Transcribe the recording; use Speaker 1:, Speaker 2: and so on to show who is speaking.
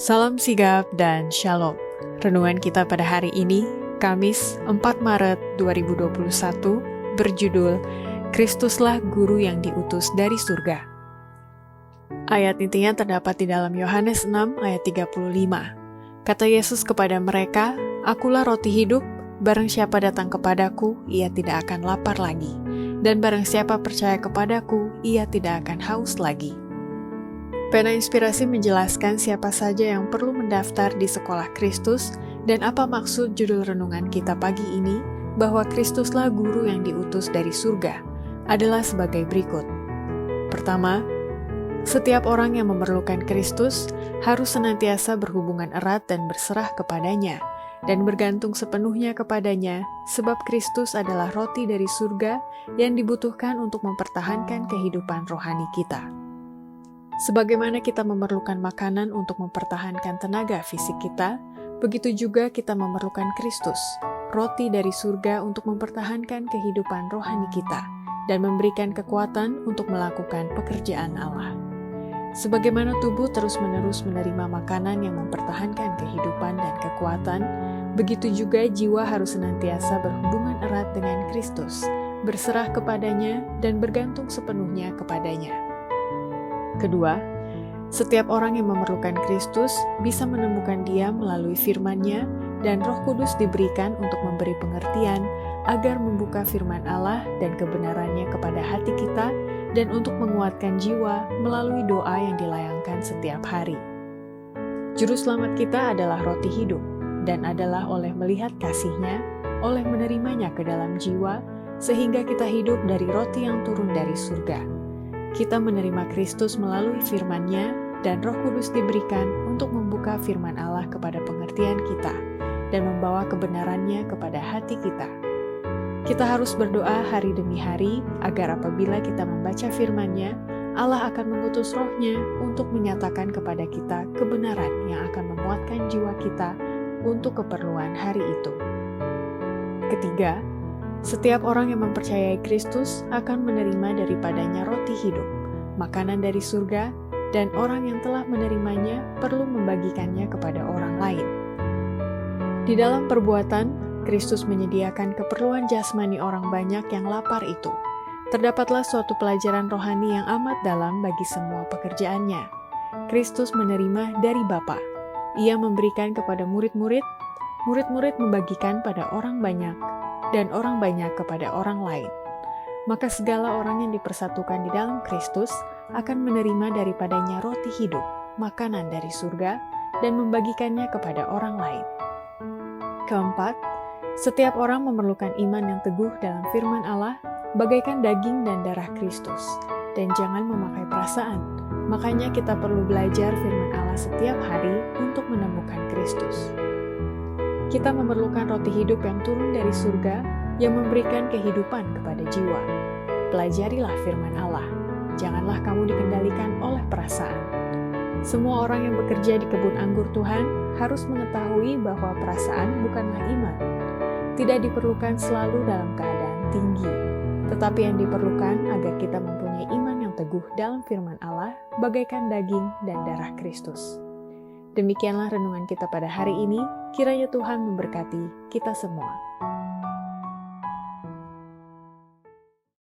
Speaker 1: Salam sigap dan shalom. Renungan kita pada hari ini, Kamis 4 Maret 2021, berjudul Kristuslah Guru yang diutus dari surga. Ayat intinya terdapat di dalam Yohanes 6 ayat 35. Kata Yesus kepada mereka, "Akulah roti hidup, barang siapa datang kepadaku, ia tidak akan lapar lagi. Dan barang siapa percaya kepadaku, ia tidak akan haus lagi." Pena Inspirasi menjelaskan siapa saja yang perlu mendaftar di Sekolah Kristus dan apa maksud judul renungan kita pagi ini, bahwa Kristuslah Guru yang diutus dari surga, adalah sebagai berikut. Pertama, setiap orang yang memerlukan Kristus harus senantiasa berhubungan erat dan berserah kepadanya, dan bergantung sepenuhnya kepadanya, sebab Kristus adalah roti dari surga yang dibutuhkan untuk mempertahankan kehidupan rohani kita. Sebagaimana kita memerlukan makanan untuk mempertahankan tenaga fisik kita, begitu juga kita memerlukan Kristus, roti dari surga untuk mempertahankan kehidupan rohani kita, dan memberikan kekuatan untuk melakukan pekerjaan Allah. Sebagaimana tubuh terus-menerus menerima makanan yang mempertahankan kehidupan dan kekuatan, begitu juga jiwa harus senantiasa berhubungan erat dengan Kristus, berserah kepadanya dan bergantung sepenuhnya kepadanya. Kedua, setiap orang yang memerlukan Kristus bisa menemukan Dia melalui firman-Nya, dan Roh Kudus diberikan untuk memberi pengertian agar membuka firman Allah dan kebenarannya kepada hati kita, dan untuk menguatkan jiwa melalui doa yang dilayangkan setiap hari. Juru selamat kita adalah roti hidup, dan adalah oleh melihat kasih-Nya, oleh menerimanya ke dalam jiwa, sehingga kita hidup dari roti yang turun dari surga. Kita menerima Kristus melalui firman-Nya, dan Roh Kudus diberikan untuk membuka firman Allah kepada pengertian kita, dan membawa kebenarannya kepada hati kita. Kita harus berdoa hari demi hari, agar apabila kita membaca firman-Nya, Allah akan mengutus Roh-Nya untuk menyatakan kepada kita kebenaran yang akan memuatkan jiwa kita untuk keperluan hari itu. Ketiga, setiap orang yang mempercayai Kristus akan menerima daripadanya roti hidup, makanan dari surga, dan orang yang telah menerimanya perlu membagikannya kepada orang lain. Di dalam perbuatan, Kristus menyediakan keperluan jasmani orang banyak yang lapar itu. Terdapatlah suatu pelajaran rohani yang amat dalam bagi semua pekerjaannya. Kristus menerima dari Bapa. Ia memberikan kepada murid-murid, murid-murid membagikan pada orang banyak, dan orang banyak kepada orang lain. Maka segala orang yang dipersatukan di dalam Kristus akan menerima daripadanya roti hidup, makanan dari surga, dan membagikannya kepada orang lain. Keempat, setiap orang memerlukan iman yang teguh dalam firman Allah, bagaikan daging dan darah Kristus, dan jangan memakai perasaan. Makanya kita perlu belajar firman Allah setiap hari untuk menemukan Kristus. Kita memerlukan roti hidup yang turun dari surga, yang memberikan kehidupan kepada jiwa. Pelajarilah firman Allah. Janganlah kamu dikendalikan oleh perasaan. Semua orang yang bekerja di kebun anggur Tuhan harus mengetahui bahwa perasaan bukanlah iman. Tidak diperlukan selalu dalam keadaan tinggi, tetapi yang diperlukan agar kita mempunyai iman yang teguh dalam firman Allah, bagaikan daging dan darah Kristus. Demikianlah renungan kita pada hari ini. Kiranya Tuhan memberkati kita semua.